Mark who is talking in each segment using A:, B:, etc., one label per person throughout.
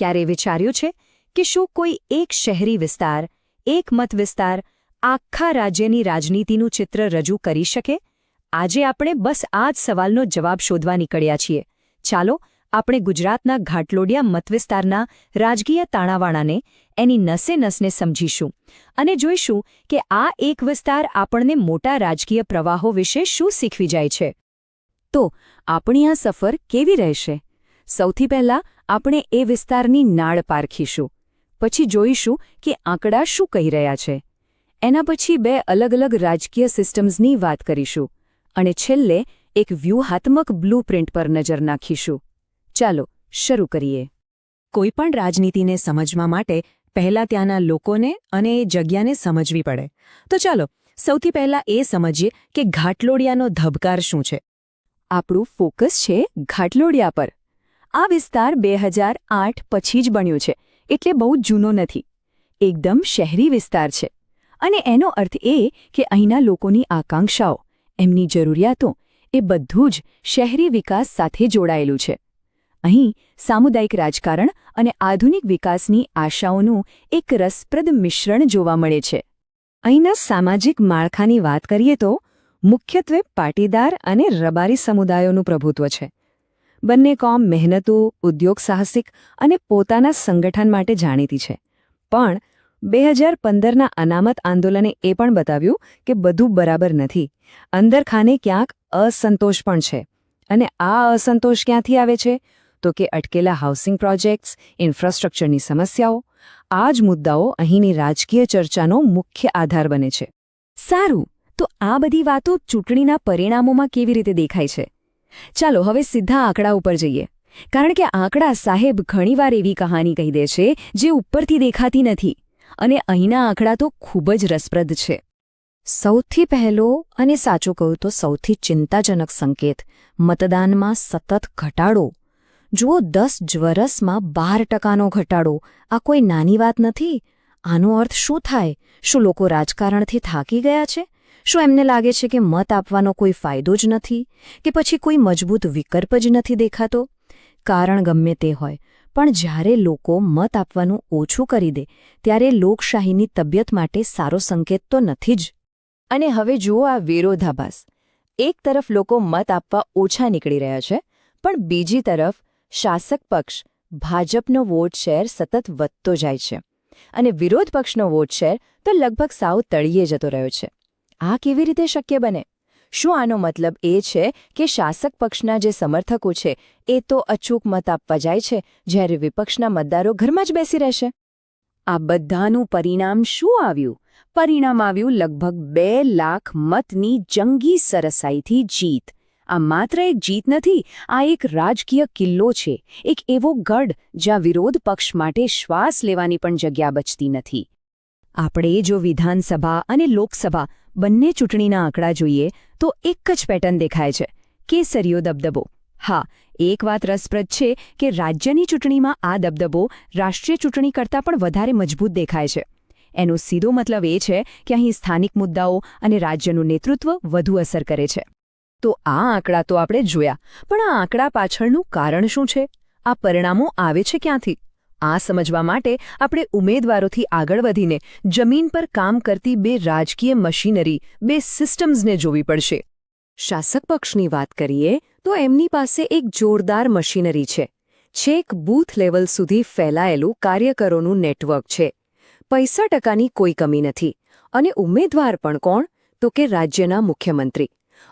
A: ક્યારે વિચાર્યું છે કે શું કોઈ એક શહેરી વિસ્તાર, એક મત વિસ્તાર આખા રાજ્યની રાજનીતિનું ચિત્ર રજૂ કરી શકે? આજે આપણે બસ આ જ સવાલનો જવાબ શોધવા નીકળ્યા છીએ. ચાલો આપણે ગુજરાતના ઘાટલોડિયા મતવિસ્તારના રાજકીય તાણાવાણાને, એની નસે નસને સમજીશું અને જોઈશું કે આ એક વિસ્તાર આપણને મોટા રાજકીય પ્રવાહો વિશે શું શીખવી જાય છે. તો આપણી આ સફર કેવી રહેશે? સૌથી પહેલાં આપણે એ વિસ્તારની નાળ પારખીશું. પછી જોઈશું કે આંકડા શું કહી રહ્યા છે. એના પછી બે અલગ અલગ રાજકીય સિસ્ટમ્સની વાત કરીશું અને છેલ્લે એક વ્યૂહાત્મક બ્લુપ્રિન્ટ પર નજર નાખીશું. ચાલો શરૂ કરીએ. કોઈપણ રાજનીતિને સમજવા માટે પહેલાં ત્યાંના લોકોને અને એ જગ્યાને સમજવી પડે. તો ચાલો સૌથી પહેલાં એ સમજીએ કે ઘાટલોડિયાનો ધબકાર શું છે. આપણું ફોકસ છે ઘાટલોડિયા પર. આ વિસ્તાર 2008 પછી જ બન્યો છે, એટલે બહુ જૂનો નથી. એકદમ શહેરી વિસ્તાર છે. અને એનો અર્થ એ કે અહીંના લોકોની આકાંક્ષાઓ, એમની જરૂરિયાતો, એ બધું જ શહેરી વિકાસ સાથે જોડાયેલું છે. અહીં સામુદાયિક રાજકારણ અને આધુનિક વિકાસની આશાઓનું એક રસપ્રદ મિશ્રણ જોવા મળે છે. અહીંના સામાજિક માળખાની વાત કરીએ તો મુખ્યત્વે પાટીદાર અને રબારી સમુદાયોનું પ્રભુત્વ છે. બંને કોમ મહેનતુ, ઉદ્યોગ સાહસિક અને પોતાના સંગઠન માટે જાણીતી છે. પણ 2015ના અનામત આંદોલને એ પણ બતાવ્યું કે બધું બરાબર નથી. અંદરખાને ક્યાંક અસંતોષ પણ છે. અને આ અસંતોષ ક્યાંથી આવે છે? તો કે અટકેલા હાઉસિંગ પ્રોજેક્ટ્સ, ઇન્ફ્રાસ્ટ્રક્ચરની સમસ્યાઓ. આ જ મુદ્દાઓ અહીંની રાજકીય ચર્ચાનો મુખ્ય આધાર બને છે. સારું, તો આ બધી વાતો ચૂંટણીના પરિણામોમાં કેવી રીતે દેખાય છે? ચાલો હવે સીધા આંકડા ઉપર જઈએ. કારણ કે આંકડા સાહેબ ઘણીવાર એવી કહાની કહી દે છે જે ઉપરથી દેખાતી નથી. અને અહીંના આંકડા તો ખૂબ જ રસપ્રદ છે. સૌથી પહેલો અને સાચું કહું તો સૌથી ચિંતાજનક સંકેત, મતદાનમાં સતત ઘટાડો. જુઓ, 10 વર્ષમાં 12% ઘટાડો. આ કોઈ નાની વાત નથી. આનો અર્થ શું થાય? શું લોકો રાજકારણથી થાકી ગયા છે? શું એમને લાગે છે કે મત આપવાનો કોઈ ફાયદો જ નથી? કે પછી કોઈ મજબૂત વિકલ્પ જ નથી દેખાતો? કારણ ગમે તે હોય, પણ જ્યારે લોકો મત આપવાનું ઓછું કરી દે ત્યારે લોકશાહીની તબિયત માટે સારો સંકેત તો નથી જ. અને હવે જુઓ આ વિરોધાભાસ. એક તરફ લોકો મત આપવા ઓછા નીકળી રહ્યા છે, પણ બીજી તરફ શાસક પક્ષ ભાજપનો વોટ શેર સતત વધતો જાય છે અને વિરોધ પક્ષનો વોટ શેર તો લગભગ સાવ તળિયે જતો રહ્યો છે. આ કેવી રીતે શક્ય બને? શું આનો મતલબ એ છે કે શાસક પક્ષના જે સમર્થકો છે એ તો અચૂક મત આપવા જાય છે, જ્યારે વિપક્ષના મતદારો ઘરમાં જ બેસી રહેશે? આ બધાનું પરિણામ શું આવ્યું? પરિણામ આવ્યું લગભગ 2 લાખ મતની જંગી સરસાઈથી જીત. આ માત્ર એક જીત નથી, આ એક રાજકીય કિલ્લો છે. એક એવો ગઢ જ્યાં વિરોધ પક્ષ માટે શ્વાસ લેવાની પણ જગ્યા બચતી નથી. આપણે જો વિધાનસભા અને લોકસભા બંને ચૂંટણીના આંકડા જોઈએ તો એક જ પેટર્ન દેખાય છે: કેસરીયો દબદબો. હા, એક વાત રસપ્રદ છે કે રાજ્યની ચૂંટણીમાં આ દબદબો રાષ્ટ્રીય ચૂંટણી કરતાં પણ વધારે મજબૂત દેખાય છે. એનો સીધો મતલબ એ છે કે અહીં સ્થાનિક મુદ્દાઓ અને રાજ્યનું નેતૃત્વ વધુ અસર કરે છે. તો આ આંકડા તો આપણે જોયા, પણ આ આંકડા પાછળનું કારણ શું છે? આ પરિણામો આવે છે ક્યાંથી? આ સમજવા માટે આપણે ઉમેદવારોથી આગળ વધીને જમીન પર કામ કરતી બે રાજકીય મશીનરી, બે સિસ્ટમ્સને જોવી પડશે. શાસક પક્ષની વાત કરીએ તો એમની પાસે એક જોરદાર મશીનરી છે. છેક બૂથ લેવલ સુધી ફેલાયેલું કાર્યકરોનું નેટવર્ક છે. 50%ની કોઈ કમી નથી. અને ઉમેદવાર પણ કોણ? તો કે રાજ્યના મુખ્યમંત્રી.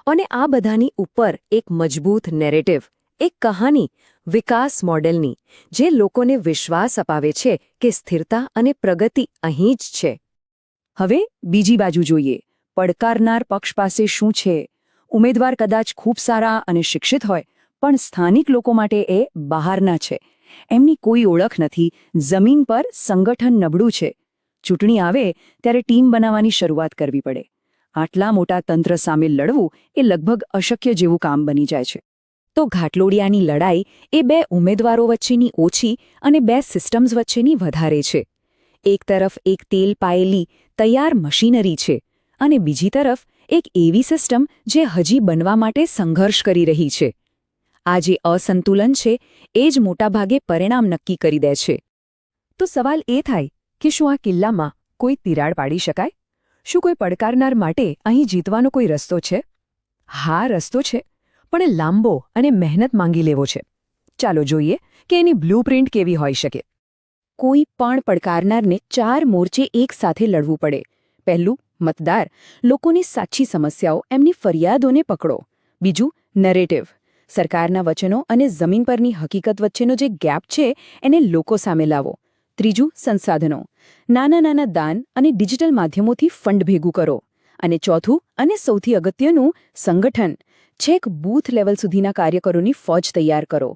A: અને આ બધાની ઉપર એક મજબૂત નેરેટિવ, એક કહાની, વિકાસ મોડેલની, જે લોકોને વિશ્વાસ અપાવે છે કે સ્થિરતા અને પ્રગતિ અહીં જ છે. હવે બીજી બાજુ જોઈએ. પડકારનાર પક્ષ પાસે શું છે? ઉમેદવાર કદાચ ખૂબ સારા અને શિક્ષિત હોય, પણ સ્થાનિક લોકો માટે એ બહારના છે. એમની કોઈ ઓળખ નથી. જમીન પર સંગઠન નબળું છે. ચૂંટણી આવે ત્યારે ટીમ બનાવવાની શરૂઆત કરવી પડે. આટલા મોટા તંત્ર સામે લડવું એ લગભગ અશક્ય જેવું કામ બની જાય છે. તો ઘાટલોડિયાની લડાઈ એ બે ઉમેદવારો વચ્ચેની ઓછી અને બે સિસ્ટમ્સ વચ્ચેની વધારે છે. એક તરફ એક તેલ પાયેલી તૈયાર મશીનરી છે અને બીજી તરફ એક એવી સિસ્ટમ જે હજી બનવા માટે સંઘર્ષ કરી રહી છે. આ જે અસંતુલન છે એ જ મોટાભાગે પરિણામ નક્કી કરી દે છે. તો સવાલ એ થાય કે શું આ કિલ્લામાં કોઈ તિરાડ પાડી શકાય? શું કોઈ પડકારનાર માટે અહીં જીતવાનો કોઈ રસ્તો છે? હા, રસ્તો છે, પણ એ લાંબો અને મહેનત માંગી લેવો છે. ચાલો જોઈએ કે એની બ્લૂપ્રિન્ટ કેવી હોઈ શકે. કોઈ પણ પડકારનારને 4 મોરચે એકસાથે લડવું પડે. પહેલું, મતદાર, લોકોની સાચી સમસ્યાઓ, એમની ફરિયાદોને પકડો. બીજું, નરેટિવ, સરકારના વચનો અને જમીન પરની હકીકત વચ્ચેનો જે ગેપ છે એને લોકો સામે લાવો. ત્રીજું, સંસાધનો, નાના નાના દાન અને ડિજિટલ માધ્યમોથી ફંડ ભેગું કરો. અને ચોથું અને સૌથી અગત્યનું, સંગઠન, છેક બૂથ લેવલ સુધીના કાર્યકરોની ફોજ તૈયાર કરો.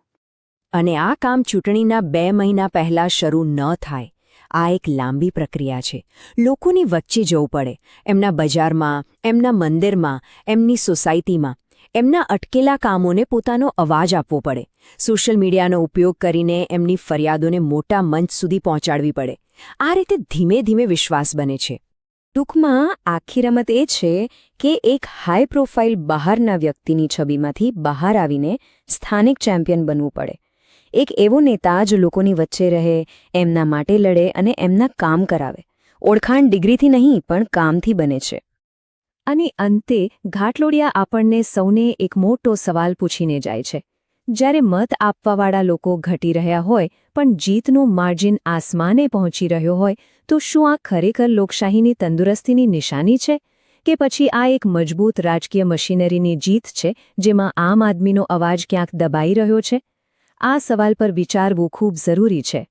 A: અને આ કામ ચૂંટણીના 2 મહિના પહેલાં શરૂ ન થાય. આ એક લાંબી પ્રક્રિયા છે. લોકોની વચ્ચે જવું પડે, એમના બજારમાં, એમના મંદિરમાં, એમની સોસાયટીમાં. એમના અટકેલા કામોને પોતાનો અવાજ આપવો પડે. સોશિયલ મીડિયાનો ઉપયોગ કરીને એમની ફરિયાદોને મોટા મંચ સુધી પહોંચાડવી પડે. આ રીતે ધીમે ધીમે વિશ્વાસ બને છે. ટૂંકમાં આખી રમત એ છે કે એક હાઈ પ્રોફાઇલ બહારના વ્યક્તિની છબીમાંથી બહાર આવીને સ્થાનિક ચેમ્પિયન બનવું પડે. એક એવો નેતા જ લોકોની વચ્ચે રહે, એમના માટે લડે અને એમના કામ કરાવે. ઓળખાણ ડિગ્રીથી નહીં પણ કામથી બને છે. અને અંતે ઘાટલોડિયા આપણને સૌને એક મોટો સવાલ પૂછીને જાય છે. જ્યારે મત આપવાવાળા લોકો ઘટી રહ્યા હોય પણ જીતનું માર્જિન આસમાને પહોંચી રહ્યો હોય, તો શું આ ખરેખર લોકશાહીની તંદુરસ્તીની નિશાની છે? કે પછી આ એક મજબૂત રાજકીય મશીનરીની જીત છે જેમાં આમ આદમીનો અવાજ ક્યાંક દબાઈ રહ્યો છે? આ સવાલ પર વિચારવું ખૂબ જરૂરી છે.